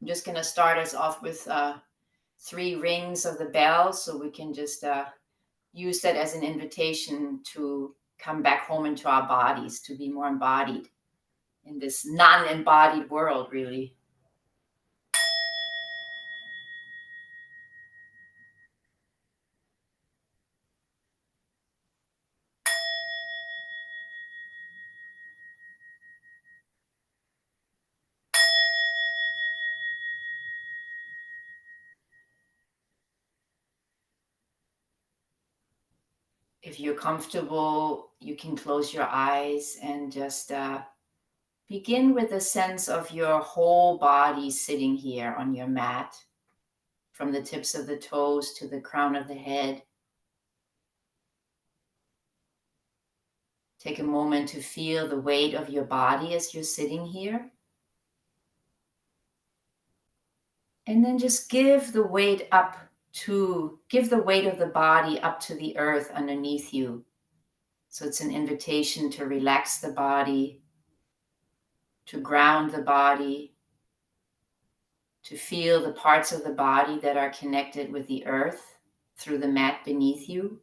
I'm just going to start us off with 3 rings of the bell, so we can just use that as an invitation to come back home into our bodies, to be more embodied in this non-embodied world, really. If you're comfortable, you can close your eyes and just begin with a sense of your whole body sitting here on your mat, from the tips of the toes to the crown of the head. Take a moment to feel the weight of your body as you're sitting here. And then just give the weight of the body up to the earth underneath you. So it's an invitation to relax the body, to ground the body, to feel the parts of the body that are connected with the earth through the mat beneath you.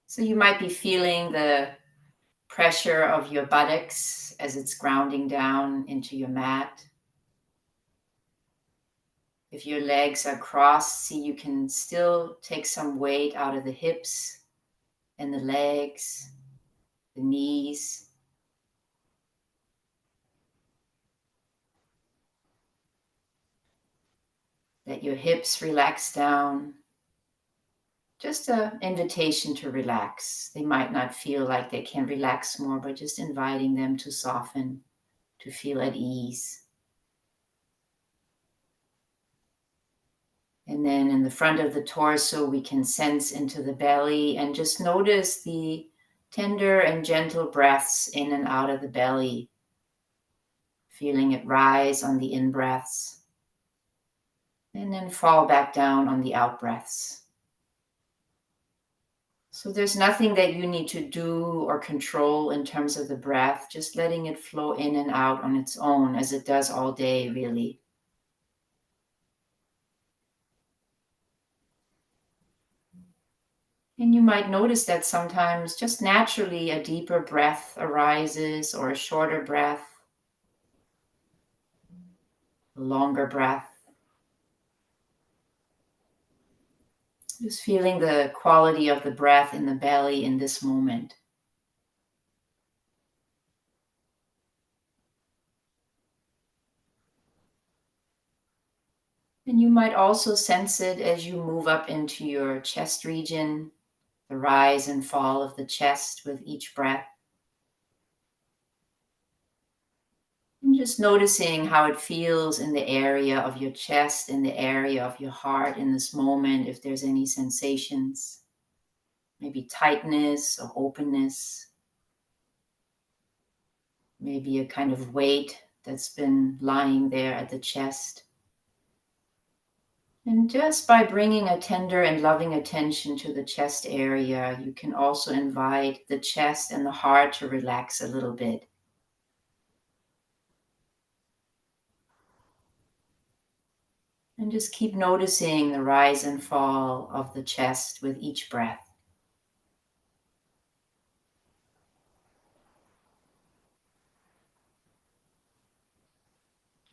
So you might be feeling the pressure of your buttocks as it's grounding down into your mat. If your legs are crossed, see, you can still take some weight out of the hips and the legs, the knees. Let your hips relax down. Just an invitation to relax. They might not feel like they can relax more, but just inviting them to soften, to feel at ease. And then in the front of the torso, we can sense into the belly and just notice the tender and gentle breaths in and out of the belly. Feeling it rise on the in-breaths and then fall back down on the out-breaths. So there's nothing that you need to do or control in terms of the breath, just letting it flow in and out on its own as it does all day, really. And you might notice that sometimes just naturally a deeper breath arises or a shorter breath, a longer breath. Just feeling the quality of the breath in the belly in this moment. And you might also sense it as you move up into your chest region, the rise and fall of the chest with each breath. And just noticing how it feels in the area of your chest, in the area of your heart in this moment, if there's any sensations, maybe tightness or openness, maybe a kind of weight that's been lying there at the chest. And just by bringing a tender and loving attention to the chest area, you can also invite the chest and the heart to relax a little bit. And just keep noticing the rise and fall of the chest with each breath.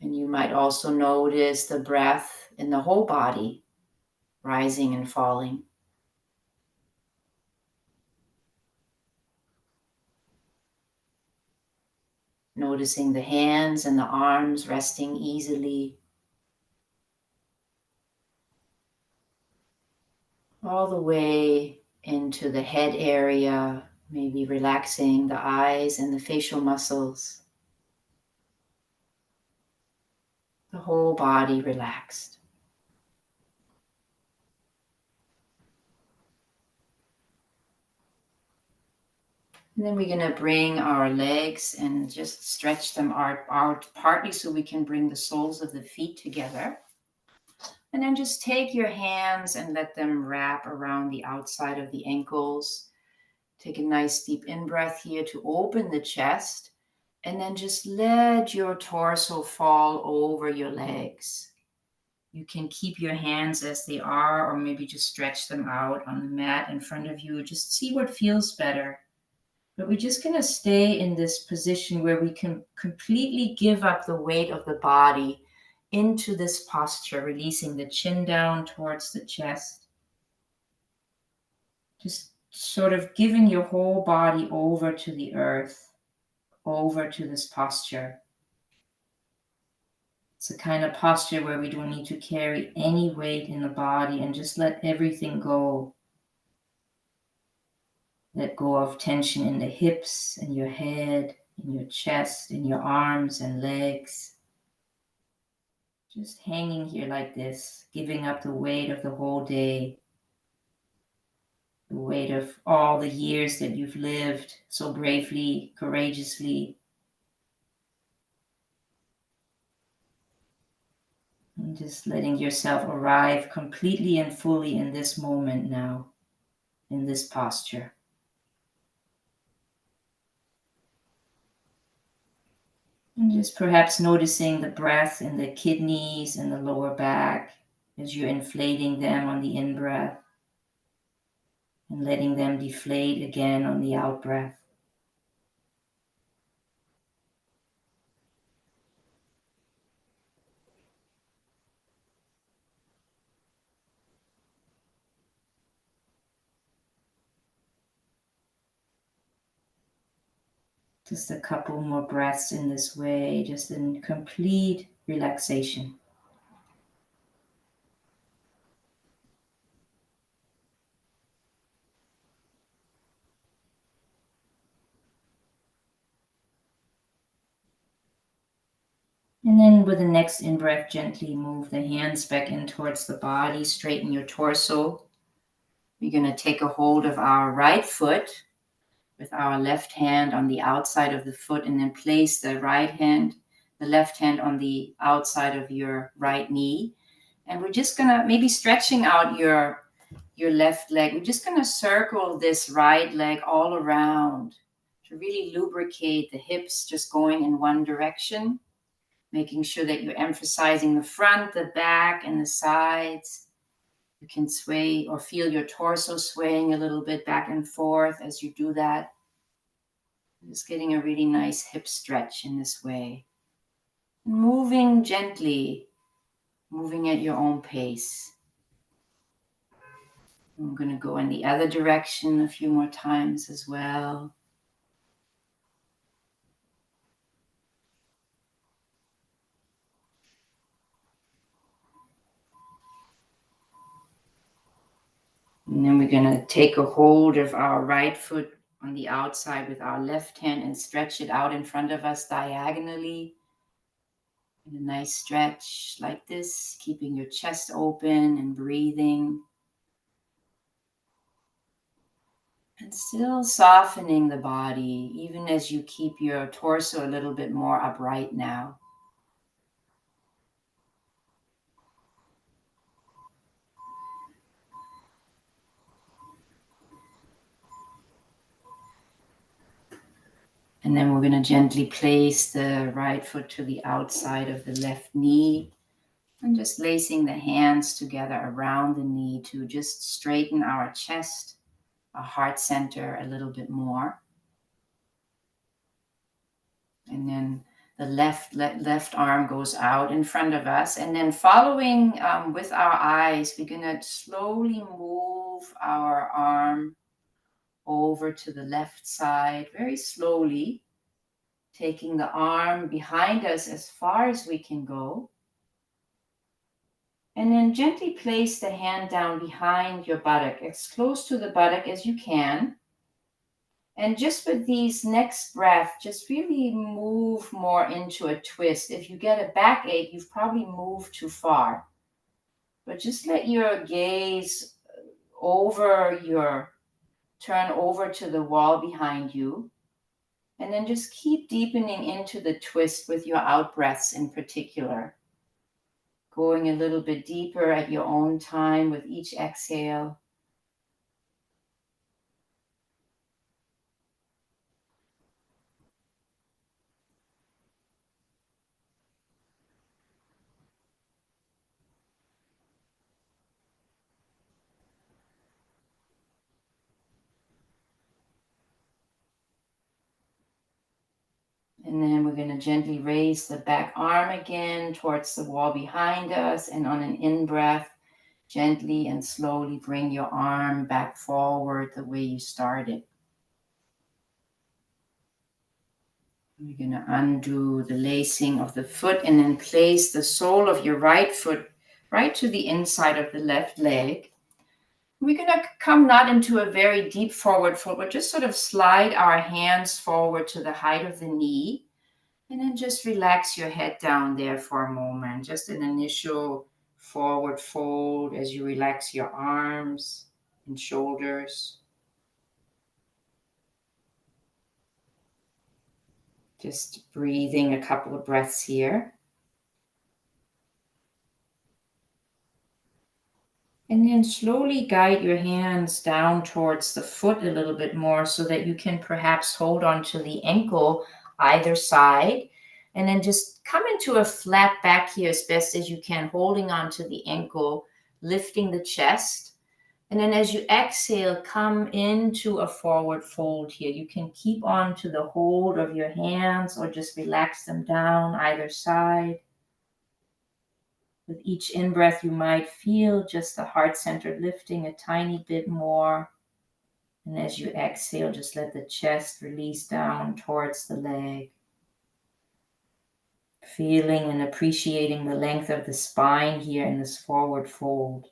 And you might also notice the breath in the whole body, rising and falling. Noticing the hands and the arms resting easily. All the way into the head area, maybe relaxing the eyes and the facial muscles. The whole body relaxed. And then we're going to bring our legs and just stretch them out partly so we can bring the soles of the feet together. And then just take your hands and let them wrap around the outside of the ankles. Take a nice deep in-breath here to open the chest. And then just let your torso fall over your legs. You can keep your hands as they are, or maybe just stretch them out on the mat in front of you. Just see what feels better. But we're just going to stay in this position where we can completely give up the weight of the body into this posture, releasing the chin down towards the chest. Just sort of giving your whole body over to the earth, over to this posture. It's a kind of posture where we don't need to carry any weight in the body and just let everything go. Let go of tension in the hips and your head, in your chest, in your arms and legs. Just hanging here like this, giving up the weight of the whole day, the weight of all the years that you've lived so bravely, courageously. And just letting yourself arrive completely and fully in this moment now, in this posture. And just perhaps noticing the breath in the kidneys and the lower back as you're inflating them on the in-breath and letting them deflate again on the out-breath. Just a couple more breaths in this way, just in complete relaxation. And then with the next in-breath, gently move the hands back in towards the body, straighten your torso. We're going to take a hold of our right foot with our left hand on the outside of the foot, and then place the left hand on the outside of your right knee. And we're just going to maybe stretching out your left leg. We're just going to circle this right leg all around to really lubricate the hips, just going in one direction, making sure that you're emphasizing the front, the back, and the sides. You can sway or feel your torso swaying a little bit back and forth as you do that. Just getting a really nice hip stretch in this way. Moving gently, moving at your own pace. I'm going to go in the other direction a few more times as well. And then we're going to take a hold of our right foot on the outside with our left hand and stretch it out in front of us diagonally. And a nice stretch like this, keeping your chest open and breathing. And still softening the body, even as you keep your torso a little bit more upright now. And then we're going to gently place the right foot to the outside of the left knee and just lacing the hands together around the knee to just straighten our chest, our heart center a little bit more. And then the left arm goes out in front of us. And then following with our eyes, we're going to slowly move our arm over to the left side, very slowly, taking the arm behind us as far as we can go. And then gently place the hand down behind your buttock, as close to the buttock as you can. And just with these next breath, just really move more into a twist. If you get a backache, you've probably moved too far. But just let your gaze turn over to the wall behind you. And then just keep deepening into the twist with your out breaths in particular. Going a little bit deeper at your own time with each exhale. And then we're going to gently raise the back arm again towards the wall behind us. And on an in-breath, gently and slowly bring your arm back forward the way you started. We're going to undo the lacing of the foot and then place the sole of your right foot right to the inside of the left leg. We're going to come not into a very deep forward fold, but just sort of slide our hands forward to the height of the knee. And then just relax your head down there for a moment. Just an initial forward fold as you relax your arms and shoulders. Just breathing a couple of breaths here. And then slowly guide your hands down towards the foot a little bit more so that you can perhaps hold on to the ankle either side. And then just come into a flat back here as best as you can, holding on to the ankle, lifting the chest. And then as you exhale, come into a forward fold here. You can keep on to the hold of your hands or just relax them down either side. With each in-breath, you might feel just the heart center lifting a tiny bit more. And as you exhale, just let the chest release down towards the leg. Feeling and appreciating the length of the spine here in this forward fold.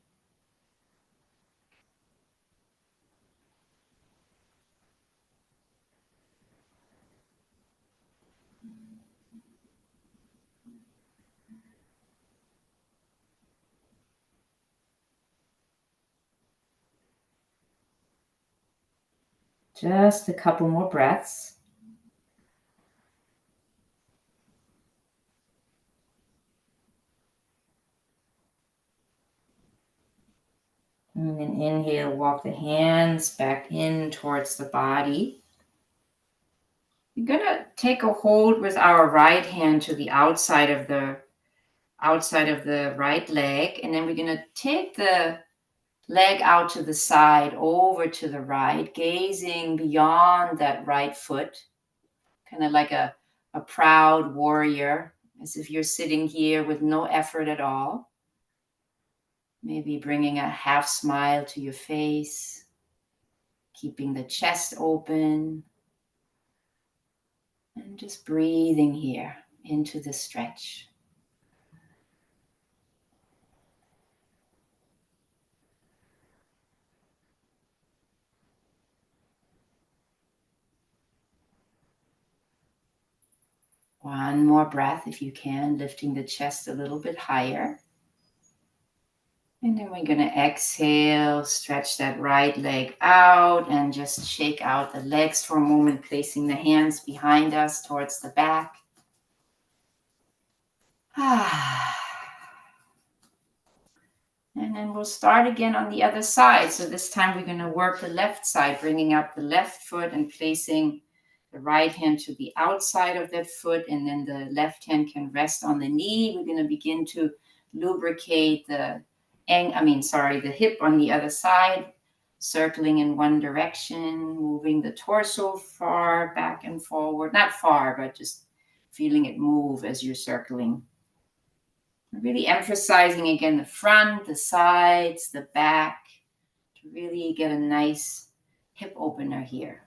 Just a couple more breaths. And then inhale, walk the hands back in towards the body. You're going to take a hold with our right hand to the outside of the right leg. And then we're going to take the leg out to the side, over to the right, gazing beyond that right foot, kind of like a proud warrior, as if you're sitting here with no effort at all. Maybe bringing a half smile to your face, keeping the chest open, and just breathing here into the stretch. One more breath if you can, lifting the chest a little bit higher. And then we're going to exhale, stretch that right leg out and just shake out the legs for a moment, placing the hands behind us towards the back. And then we'll start again on the other side. So this time we're going to work the left side, bringing up the left foot and placing the right hand to the outside of that foot. And then the left hand can rest on the knee. We're going to begin to lubricate the hip on the other side, circling in one direction, moving the torso far back and forward. Not far, but just feeling it move as you're circling. Really emphasizing again the front, the sides, the back, to really get a nice hip opener here.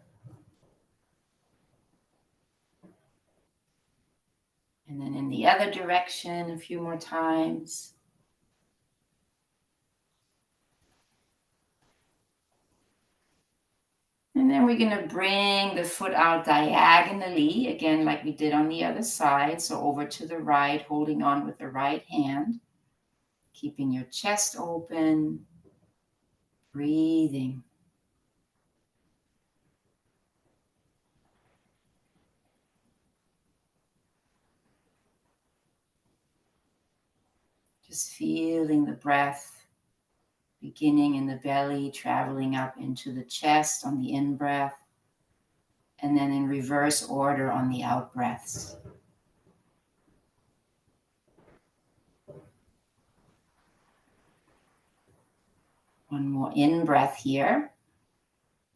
And then in the other direction, a few more times. And then we're going to bring the foot out diagonally, again, like we did on the other side. So over to the right, holding on with the right hand, keeping your chest open, breathing. Just feeling the breath beginning in the belly, traveling up into the chest on the in-breath, and then in reverse order on the out-breaths. One more in-breath here.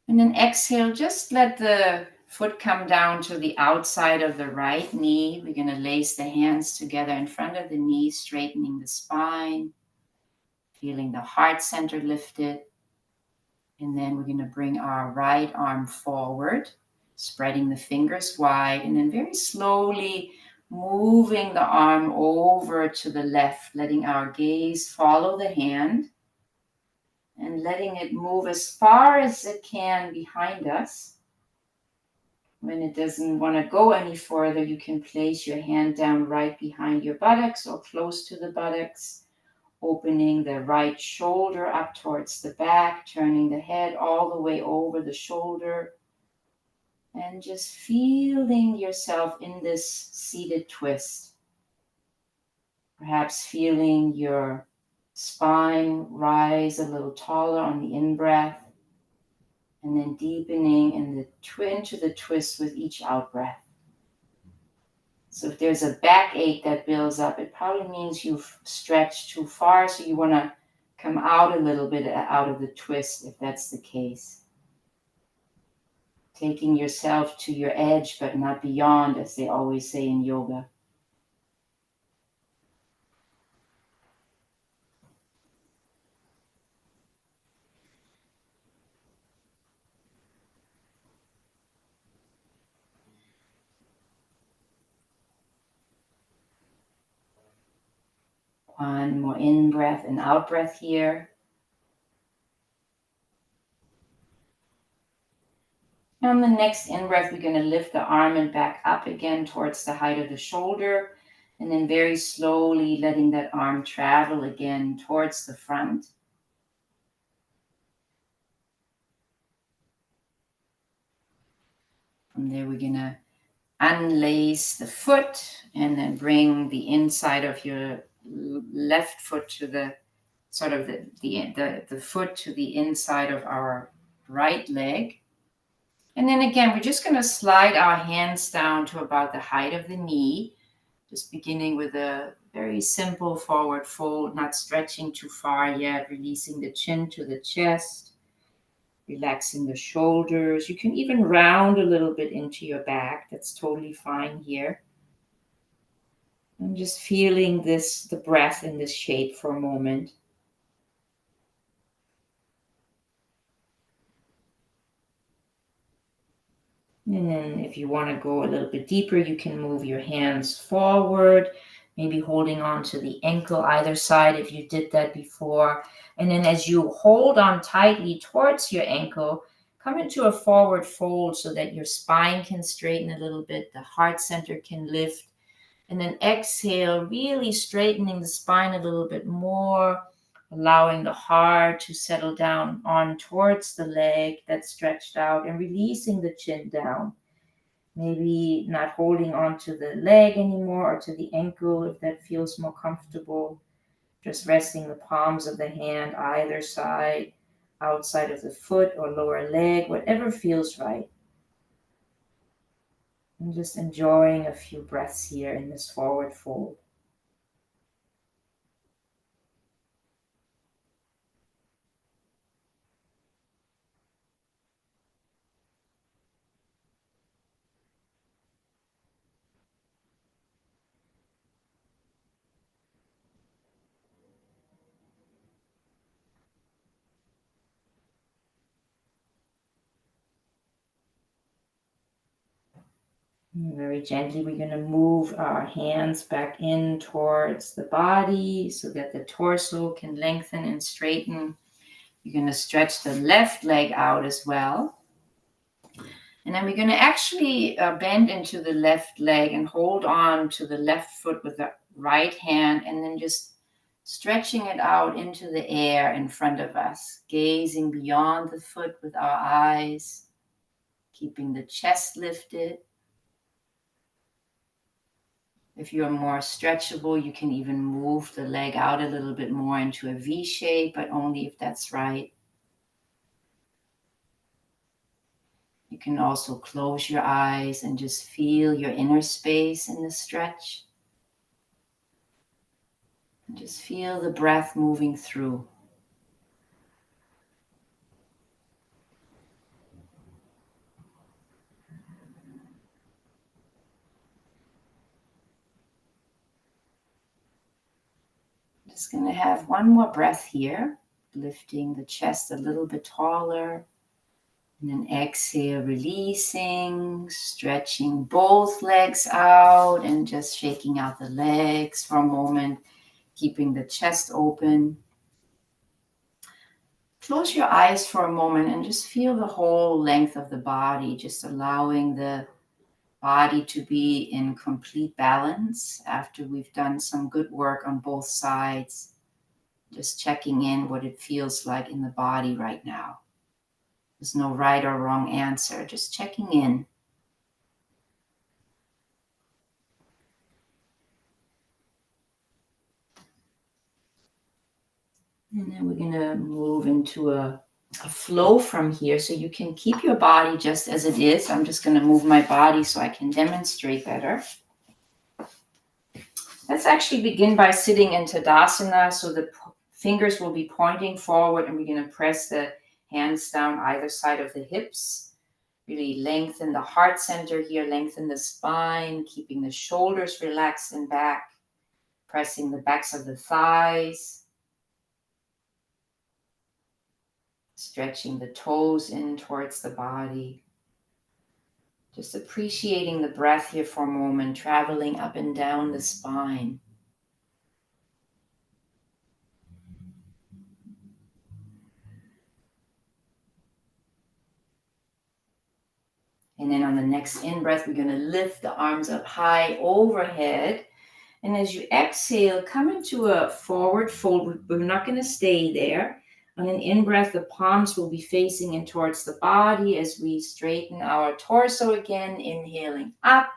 And then exhale, just let the Foot come down to the outside of the right knee. We're going to lace the hands together in front of the knee, straightening the spine, feeling the heart center lifted. And then we're going to bring our right arm forward, spreading the fingers wide, and then very slowly moving the arm over to the left, letting our gaze follow the hand and letting it move as far as it can behind us. When it doesn't want to go any further, you can place your hand down right behind your buttocks or close to the buttocks, opening the right shoulder up towards the back, turning the head all the way over the shoulder, and just feeling yourself in this seated twist. Perhaps feeling your spine rise a little taller on the in-breath, and then deepening into the twist with each out-breath. So if there's a backache that builds up, it probably means you've stretched too far, so you want to come out a little bit out of the twist if that's the case. Taking yourself to your edge, but not beyond, as they always say in yoga. One more in-breath and out-breath here. And on the next in-breath, we're going to lift the arm and back up again towards the height of the shoulder, and then very slowly letting that arm travel again towards the front. From there, we're going to unlace the foot and then bring the inside of your left foot to the sort of the foot to the inside of our right leg. And then again, we're just going to slide our hands down to about the height of the knee, just beginning with a very simple forward fold, not stretching too far yet, releasing the chin to the chest, relaxing the shoulders. You can even round a little bit into your back. That's totally fine here. And just feeling the breath in this shape for a moment. And then if you want to go a little bit deeper, you can move your hands forward, maybe holding on to the ankle either side if you did that before. And then as you hold on tightly towards your ankle, come into a forward fold so that your spine can straighten a little bit, the heart center can lift. And then exhale, really straightening the spine a little bit more, allowing the heart to settle down on towards the leg that's stretched out and releasing the chin down. Maybe not holding on to the leg anymore or to the ankle if that feels more comfortable. Just resting the palms of the hand either side, outside of the foot or lower leg, whatever feels right. And just enjoying a few breaths here in this forward fold. Very gently, we're going to move our hands back in towards the body so that the torso can lengthen and straighten. You're going to stretch the left leg out as well. And then we're going to actually bend into the left leg and hold on to the left foot with the right hand, and then just stretching it out into the air in front of us, gazing beyond the foot with our eyes, keeping the chest lifted. If you're more stretchable, you can even move the leg out a little bit more into a V shape, but only if that's right. You can also close your eyes and just feel your inner space in the stretch. And just feel the breath moving through. Just going to have one more breath here, lifting the chest a little bit taller. And then exhale, releasing, stretching both legs out and just shaking out the legs for a moment, keeping the chest open. Close your eyes for a moment and just feel the whole length of the body, just allowing the body to be in complete balance after we've done some good work on both sides. Just checking in what it feels like in the body right now. There's no right or wrong answer, just checking in. And then we're going to move into a flow from here. So you can keep your body just as it is. I'm just going to move my body so I can demonstrate better. Let's actually begin by sitting in Tadasana. So the fingers will be pointing forward and we're going to press the hands down either side of the hips. Really lengthen the heart center here, lengthen the spine, keeping the shoulders relaxed and back, pressing the backs of the thighs. Stretching the toes in towards the body. Just appreciating the breath here for a moment, traveling up and down the spine. And then on the next in-breath, we're going to lift the arms up high overhead. And as you exhale, come into a forward fold. We're not going to stay there. On an in-breath, the palms will be facing in towards the body as we straighten our torso again, inhaling up.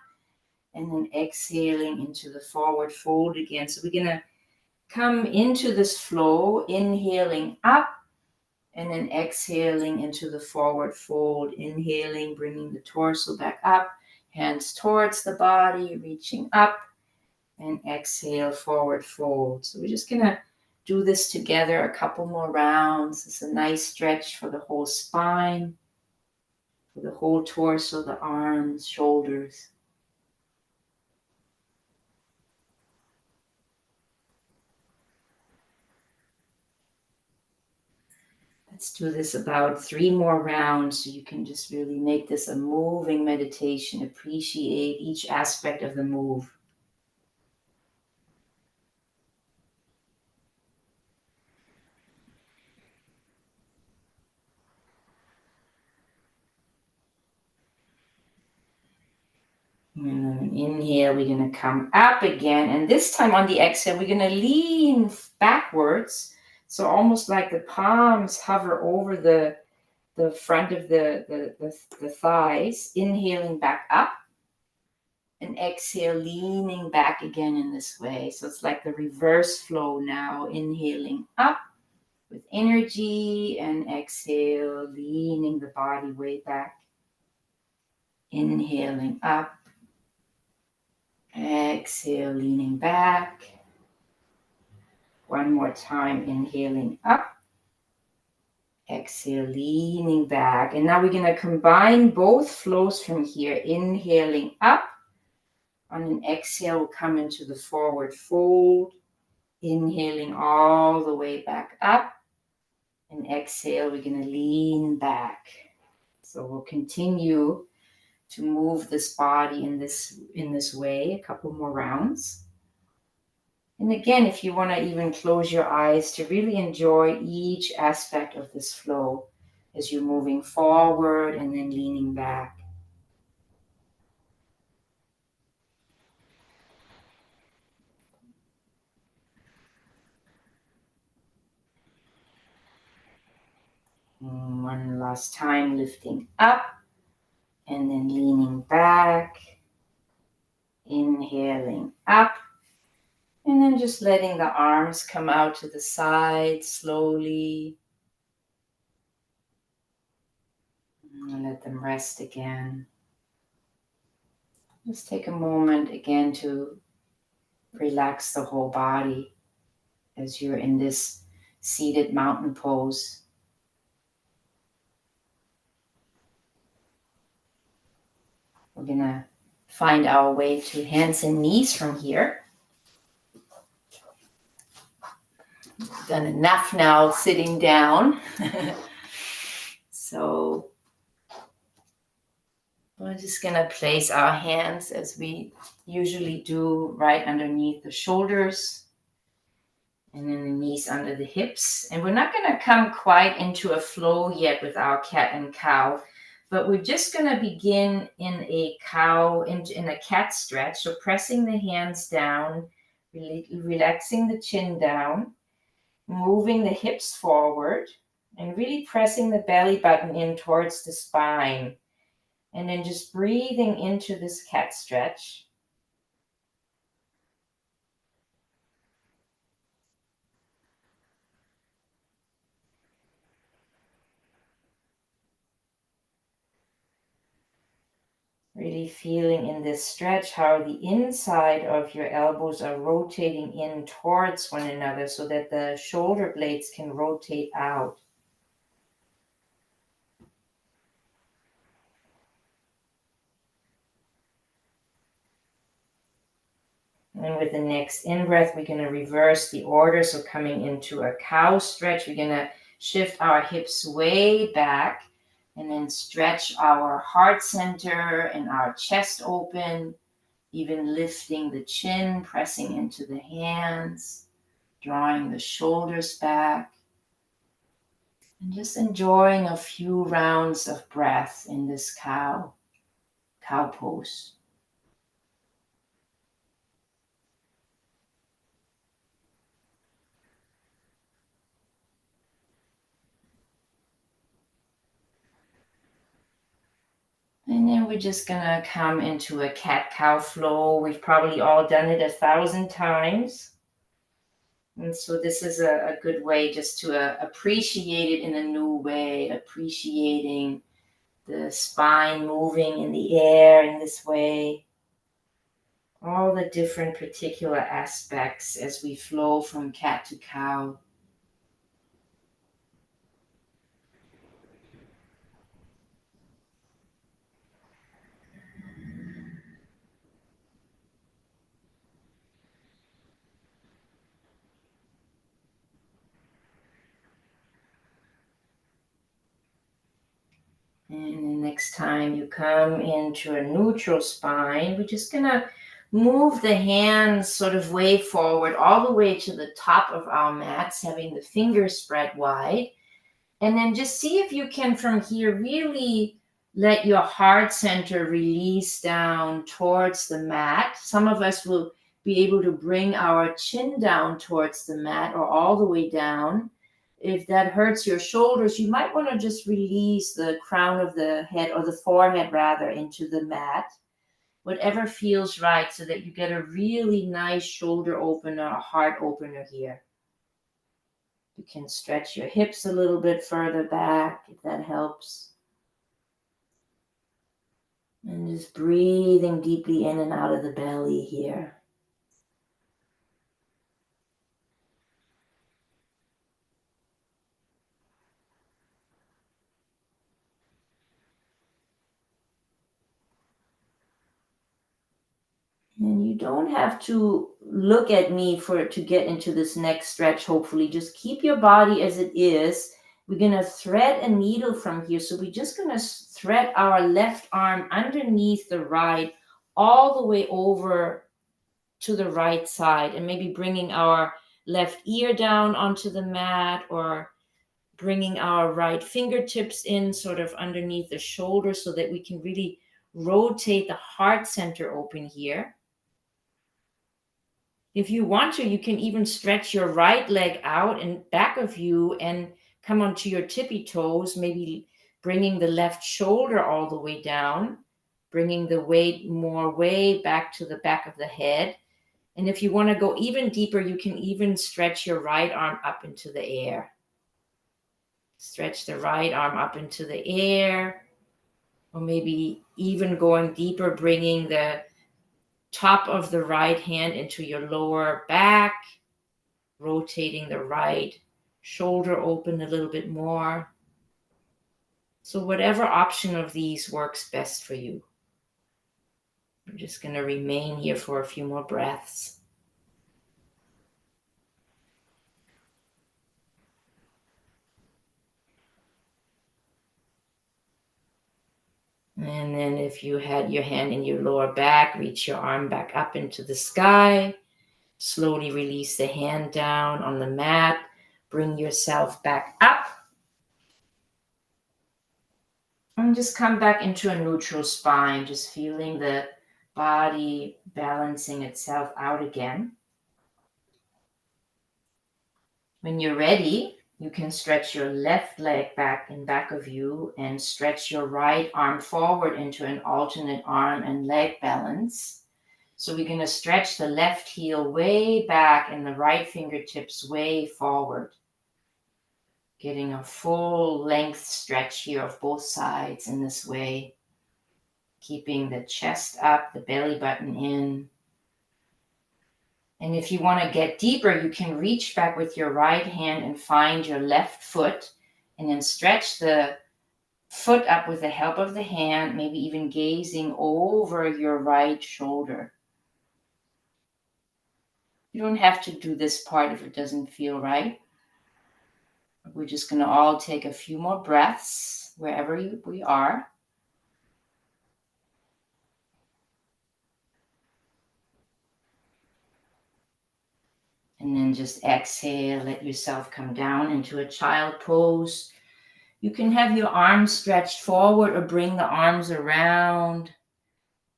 And then exhaling into the forward fold again. So we're going to come into this flow, inhaling up, and then exhaling into the forward fold. Inhaling, bringing the torso back up, hands towards the body, reaching up, and exhale, forward fold. So we're just going to do this together a couple more rounds. It's a nice stretch for the whole spine, for the whole torso, the arms, shoulders. Let's do this about 3 more rounds so you can just really make this a moving meditation. Appreciate each aspect of the move. And then inhale, we're going to come up again. And this time on the exhale, we're going to lean backwards. So almost like the palms hover over the front of the thighs. Inhaling back up. And exhale, leaning back again in this way. So it's like the reverse flow now. Inhaling up with energy and exhale, leaning the body way back. Inhaling up. Exhale, leaning back. One more time, inhaling up. Exhale, leaning back. And now we're going to combine both flows from here. Inhaling up. On an exhale, we'll come into the forward fold. Inhaling all the way back up. And exhale, we're going to lean back. So we'll continue to move this body in this way a couple more rounds. And again, if you want to even close your eyes to really enjoy each aspect of this flow as you're moving forward and then leaning back. And one last time, lifting up and then leaning back. Inhaling up. And then just letting the arms come out to the side slowly. And let them rest again. Just take a moment again to relax the whole body as you're in this seated mountain pose. We're going to find our way to hands and knees from here. Done enough now sitting down. So we're just going to place our hands as we usually do right underneath the shoulders and then the knees under the hips. And we're not going to come quite into a flow yet with our cat and cow, but we're just going to begin in a cat stretch. So pressing the hands down, relaxing the chin down, moving the hips forward, and really pressing the belly button in towards the spine. And then just breathing into this cat stretch. Really feeling in this stretch how the inside of your elbows are rotating in towards one another so that the shoulder blades can rotate out. And with the next in-breath, we're going to reverse the order. So coming into a cow stretch, we're going to shift our hips way back and then stretch our heart center and our chest open, even lifting the chin, pressing into the hands, drawing the shoulders back, and just enjoying a few rounds of breath in this cow pose. And then we're just gonna come into a cat-cow flow. We've probably all done it 1,000 times. And so this is a good way just to appreciate it in a new way, appreciating the spine moving in the air in this way. All the different particular aspects as we flow from cat to cow. And the next time you come into a neutral spine, we're just gonna move the hands sort of way forward, all the way to the top of our mats, having the fingers spread wide. And then just see if you can from here really let your heart center release down towards the mat. Some of us will be able to bring our chin down towards the mat or all the way down. If that hurts your shoulders, you might want to just release the crown of the head or the forehead rather into the mat. Whatever feels right so that you get a really nice shoulder opener, a heart opener here. You can stretch your hips a little bit further back if that helps. And just breathing deeply in and out of the belly here. And you don't have to look at me to get into this next stretch, hopefully. Just keep your body as it is. We're going to thread a needle from here. So we're just going to thread our left arm underneath the right, all the way over to the right side, and maybe bringing our left ear down onto the mat or bringing our right fingertips in sort of underneath the shoulder so that we can really rotate the heart center open here. If you want to, you can even stretch your right leg out and back of you and come onto your tippy toes, maybe bringing the left shoulder all the way down, bringing the weight more way back to the back of the head. And if you want to go even deeper, you can even stretch your right arm up into the air. Stretch the right arm up into the air, or maybe even going deeper, bringing the top of the right hand into your lower back, rotating the right shoulder open a little bit more. So whatever option of these works best for you. I'm just going to remain here for a few more breaths. And then if you had your hand in your lower back, reach your arm back up into the sky. Slowly release the hand down on the mat. Bring yourself back up. And just come back into a neutral spine, just feeling the body balancing itself out again. When you're ready, you can stretch your left leg back in back of you and stretch your right arm forward into an alternate arm and leg balance. So we're going to stretch the left heel way back and the right fingertips way forward. Getting a full length stretch here of both sides in this way. Keeping the chest up, the belly button in. And if you want to get deeper, you can reach back with your right hand and find your left foot and then stretch the foot up with the help of the hand, maybe even gazing over your right shoulder. You don't have to do this part if it doesn't feel right. We're just going to all take a few more breaths wherever we are. And then just exhale, let yourself come down into a child pose. You can have your arms stretched forward or bring the arms around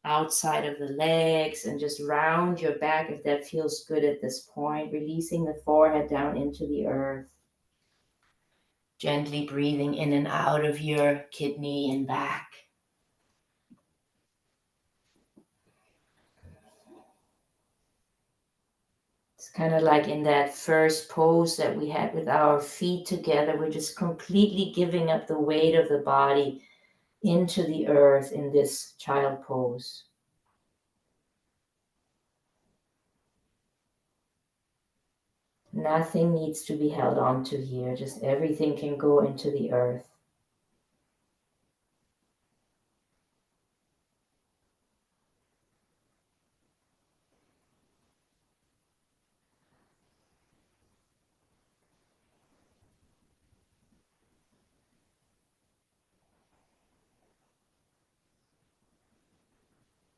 outside of the legs and just round your back if that feels good at this point, releasing the forehead down into the earth. Gently breathing in and out of your kidney and back. It's kind of like in that first pose that we had with our feet together. We're just completely giving up the weight of the body into the earth in this child pose. Nothing needs to be held on to here. Just everything can go into the earth.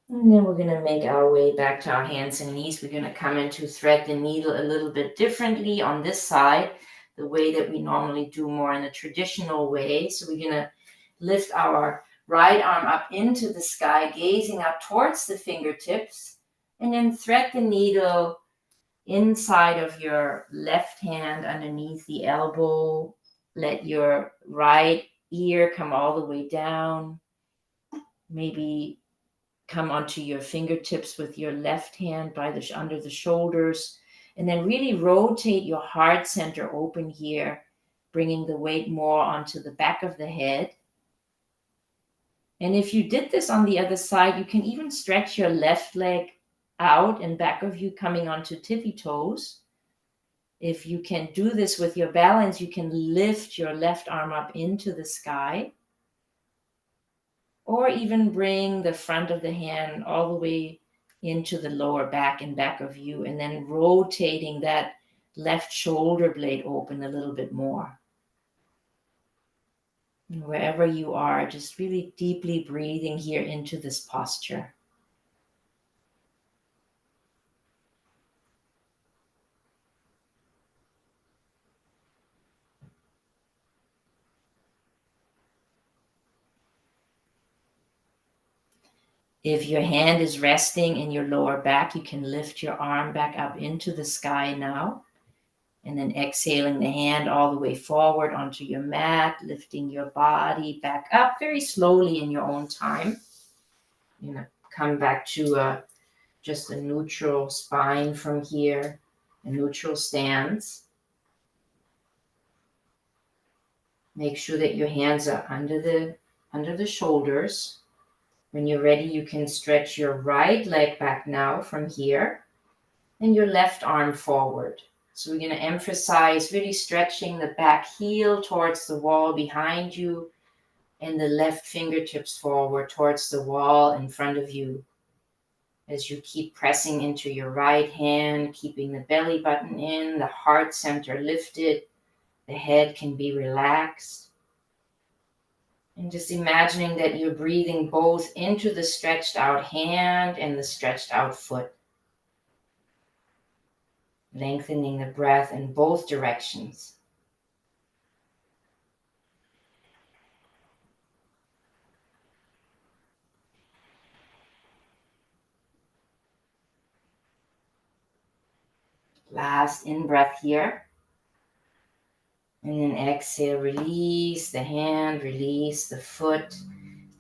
And then we're going to make our way back to our hands and knees. We're going to come in to thread the needle a little bit differently on this side, the way that we normally do more in a traditional way. So we're going to lift our right arm up into the sky, gazing up towards the fingertips, and then thread the needle inside of your left hand underneath the elbow. Let your right ear come all the way down. Maybe come onto your fingertips with your left hand by under the shoulders, and then really rotate your heart center open here, bringing the weight more onto the back of the head. And if you did this on the other side, you can even stretch your left leg out and back of you coming onto tippy toes. If you can do this with your balance, you can lift your left arm up into the sky, or even bring the front of the hand all the way into the lower back and back of you, and then rotating that left shoulder blade open a little bit more. And wherever you are, just really deeply breathing here into this posture. If your hand is resting in your lower back, you can lift your arm back up into the sky now. And then exhaling the hand all the way forward onto your mat, lifting your body back up very slowly in your own time. You're going to come back to just a neutral spine from here, a neutral stance. Make sure that your hands are under the shoulders. When you're ready, you can stretch your right leg back now from here and your left arm forward. So we're going to emphasize really stretching the back heel towards the wall behind you and the left fingertips forward towards the wall in front of you. As you keep pressing into your right hand, keeping the belly button in, the heart center lifted, the head can be relaxed. And just imagining that you're breathing both into the stretched out hand and the stretched out foot, lengthening the breath in both directions. Last in breath here. And then exhale, release the hand, release the foot.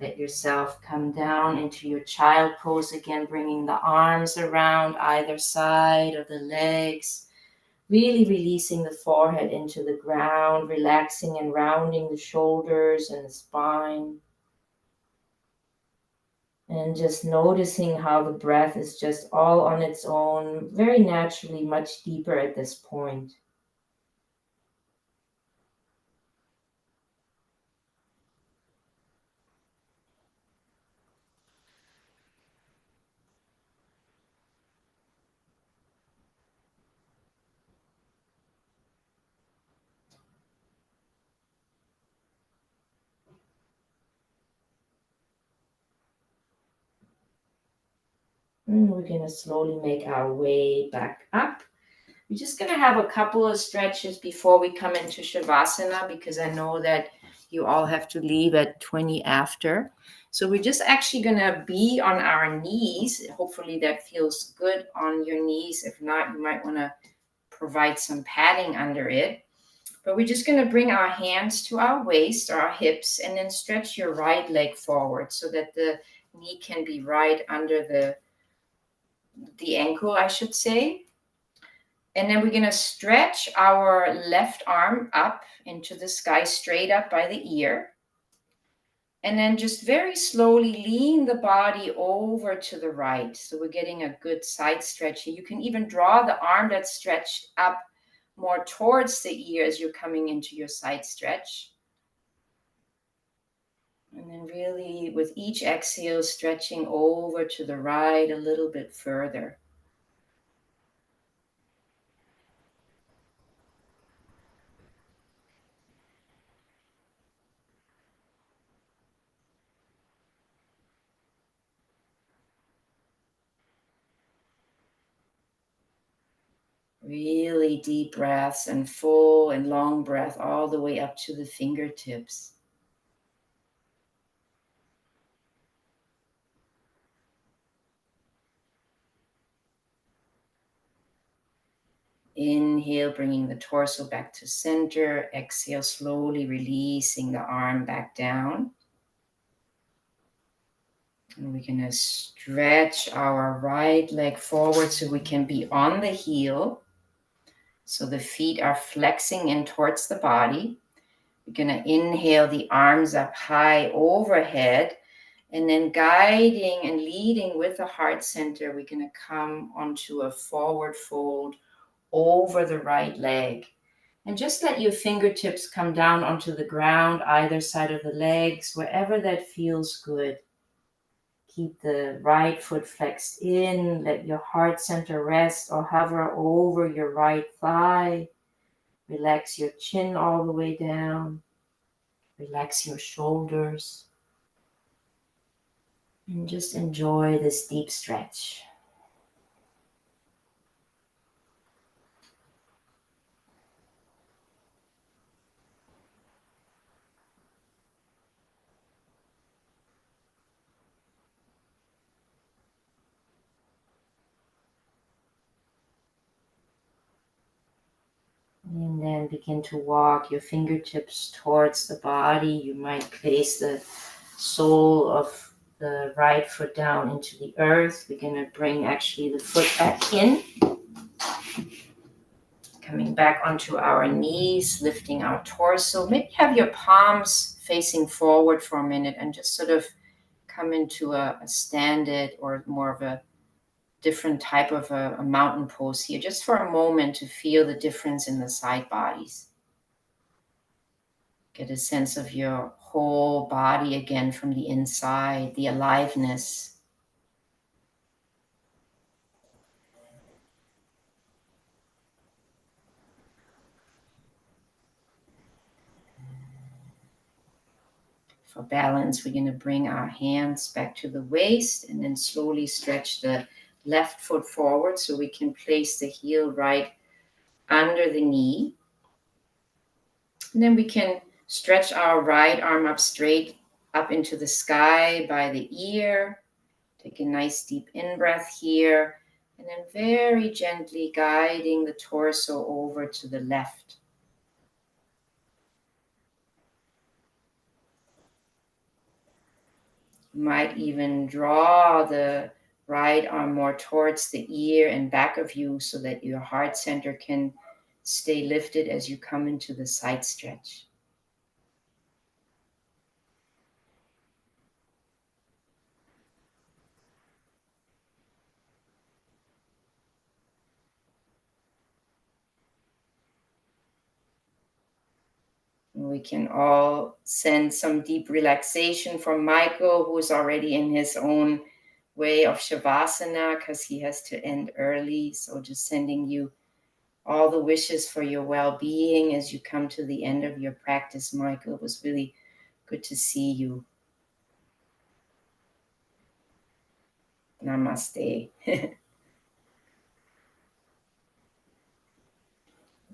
Let yourself come down into your child pose again, bringing the arms around either side of the legs. Really releasing the forehead into the ground, relaxing and rounding the shoulders and the spine. And just noticing how the breath is just all on its own, very naturally, much deeper at this point. And we're going to slowly make our way back up. We're just going to have a couple of stretches before we come into Shavasana because I know that you all have to leave at 20 after. So we're just actually going to be on our knees. Hopefully that feels good on your knees. If not, you might want to provide some padding under it. But we're just going to bring our hands to our waist or our hips and then stretch your right leg forward so that the knee can be right under the ankle, I should say. And then we're going to stretch our left arm up into the sky, straight up by the ear. And then just very slowly lean the body over to the right. So we're getting a good side stretch here. You can even draw the arm that's stretched up more towards the ear as you're coming into your side stretch. And then really with each exhale, stretching over to the right a little bit further. Really deep breaths and full and long breath all the way up to the fingertips. Inhale, bringing the torso back to center. Exhale, slowly releasing the arm back down. And we're going to stretch our right leg forward so we can be on the heel. So the feet are flexing in towards the body. We're going to inhale the arms up high overhead. And then guiding and leading with the heart center, we're going to come onto a forward fold over the right leg. And just let your fingertips come down onto the ground, either side of the legs, wherever that feels good. Keep the right foot flexed in. Let your heart center rest or hover over your right thigh. Relax your chin all the way down. Relax your shoulders. And just enjoy this deep stretch. And then begin to walk your fingertips towards the body. You might place the sole of the right foot down into the earth. We're going to bring actually the foot back in. Coming back onto our knees, lifting our torso. Maybe have your palms facing forward for a minute and just sort of come into a standard or more of a different type of a mountain pose here, just for a moment to feel the difference in the side bodies. Get a sense of your whole body again from the inside, the aliveness. For balance, we're going to bring our hands back to the waist and then slowly stretch the left foot forward so we can place the heel right under the knee. And then we can stretch our right arm up straight up into the sky by the ear. Take a nice deep in-breath here, and then very gently guiding the torso over to the left. You might even draw the right arm more towards the ear and back of you so that your heart center can stay lifted as you come into the side stretch. And we can all send some deep relaxation from Michael, who's already in his own way of Shavasana because he has to end early. So just sending you all the wishes for your well-being as you come to the end of your practice, Michael. It was really good to see you. Namaste.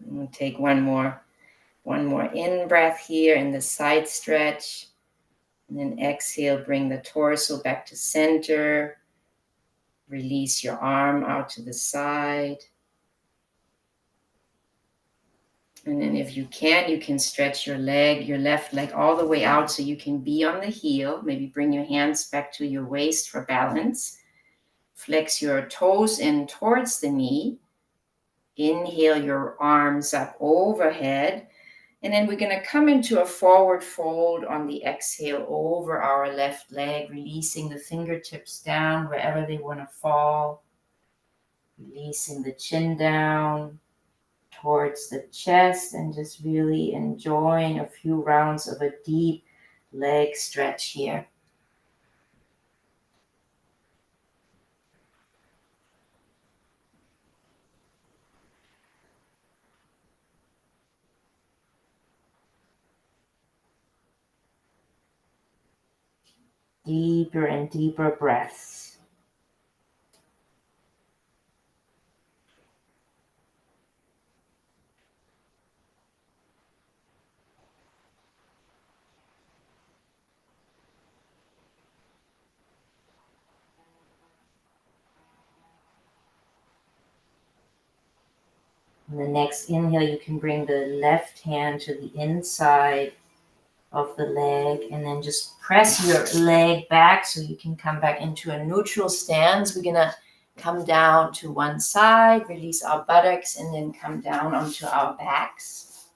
We'll take one more in breath here in the side stretch. And then exhale, bring the torso back to center. Release your arm out to the side. And then if you can stretch your left leg all the way out so you can be on the heel. Maybe bring your hands back to your waist for balance. Flex your toes in towards the knee. Inhale your arms up overhead. And then we're going to come into a forward fold on the exhale over our left leg, releasing the fingertips down wherever they want to fall. Releasing the chin down towards the chest and just really enjoying a few rounds of a deep leg stretch here. Deeper and deeper breaths. On the next inhale, you can bring the left hand to the inside of the leg and then just press your leg back so you can come back into a neutral stance. We're going to come down to one side, release our buttocks, and then come down onto our backs.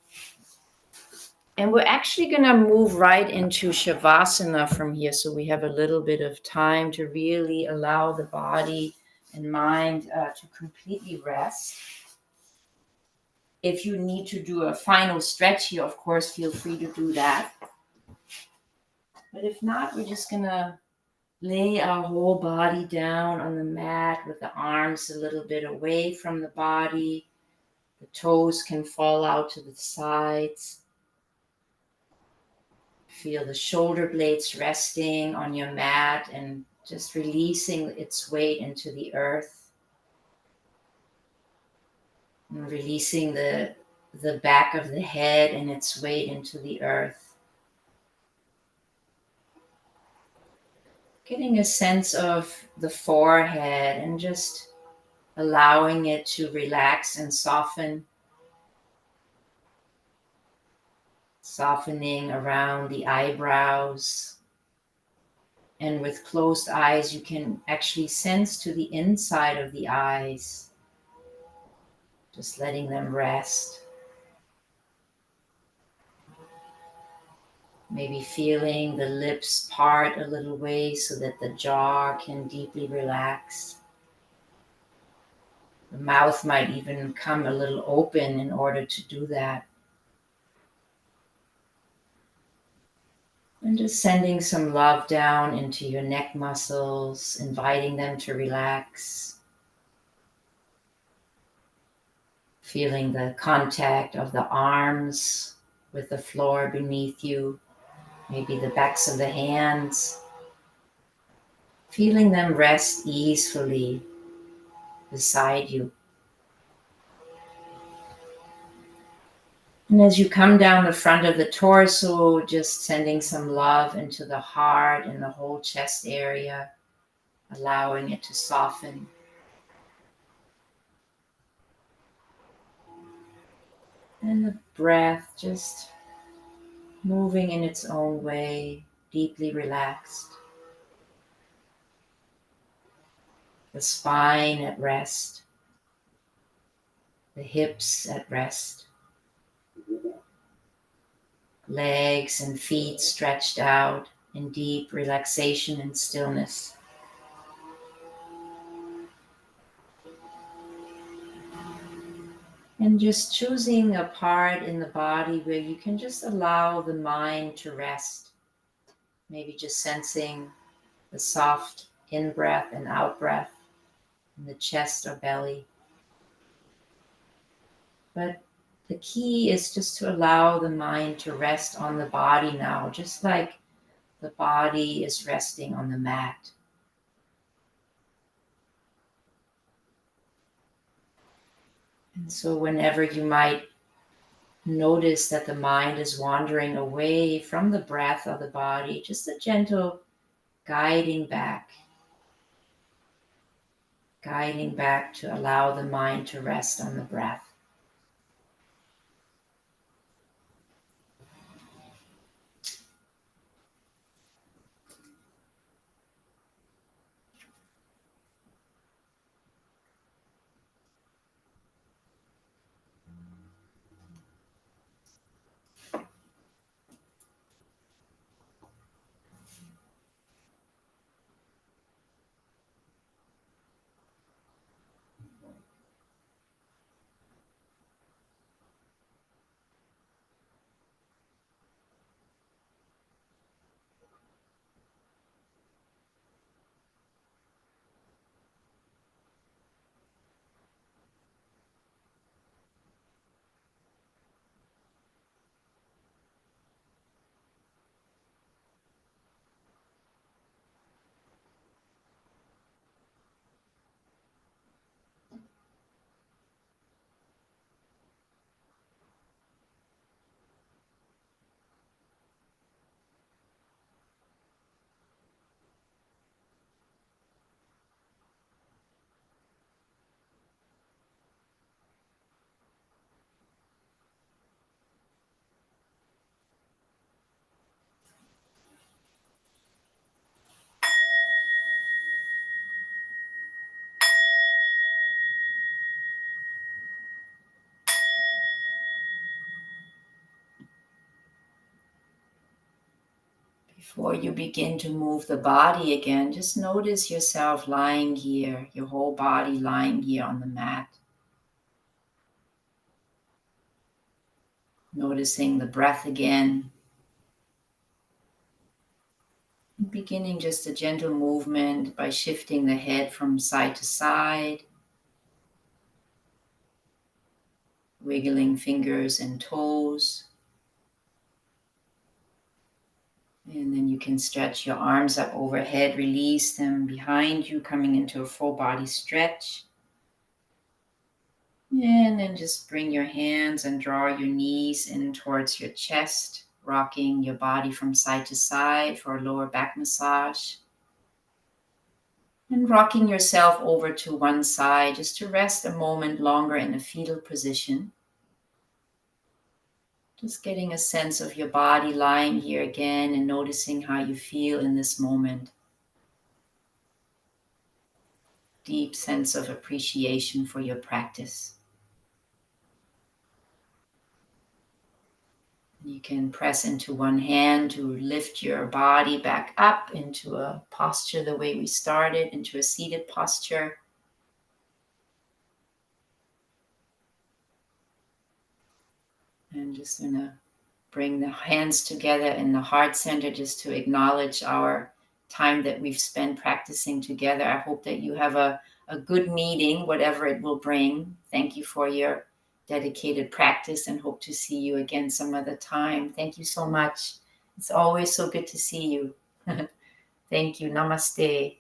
And we're actually going to move right into Shavasana from here. So we have a little bit of time to really allow the body and mind to completely rest. If you need to do a final stretch here, of course, feel free to do that. But if not, we're just going to lay our whole body down on the mat with the arms a little bit away from the body. The toes can fall out to the sides. Feel the shoulder blades resting on your mat and just releasing its weight into the earth. And releasing the back of the head and its weight into the earth. Getting a sense of the forehead and just allowing it to relax and soften. Softening around the eyebrows. And with closed eyes, you can actually sense to the inside of the eyes. Just letting them rest. Maybe feeling the lips part a little way so that the jaw can deeply relax. The mouth might even come a little open in order to do that. And just sending some love down into your neck muscles, inviting them to relax. Feeling the contact of the arms with the floor beneath you. maybe the backs of the hands, feeling them rest easily beside you. And as you come down the front of the torso, just sending some love into the heart and the whole chest area, allowing it to soften. And the breath just moving in its own way, deeply relaxed. The spine at rest, the hips at rest, legs and feet stretched out in deep relaxation and stillness. And just choosing a part in the body where you can just allow the mind to rest. Maybe just sensing the soft in breath and out breath in the chest or belly. But the key is just to allow the mind to rest on the body now, just like the body is resting on the mat. And so, whenever you might notice that the mind is wandering away from the breath of the body, just a gentle guiding back to allow the mind to rest on the breath. Before you begin to move the body again, just notice yourself lying here, your whole body lying here on the mat. Noticing the breath again. Beginning just a gentle movement by shifting the head from side to side, wiggling fingers and toes. And then you can stretch your arms up overhead, release them behind you, coming into a full body stretch. And then just bring your hands and draw your knees in towards your chest, rocking your body from side to side for a lower back massage. And rocking yourself over to one side just to rest a moment longer in a fetal position. Just getting a sense of your body lying here again and noticing how you feel in this moment. Deep sense of appreciation for your practice. You can press into one hand to lift your body back up into a posture the way we started, into a seated posture. And just gonna bring the hands together in the heart center just to acknowledge our time that we've spent practicing together. I hope that you have a good meeting, whatever it will bring. Thank you for your dedicated practice and hope to see you again some other time. Thank you so much. It's always so good to see you. Thank you. Namaste.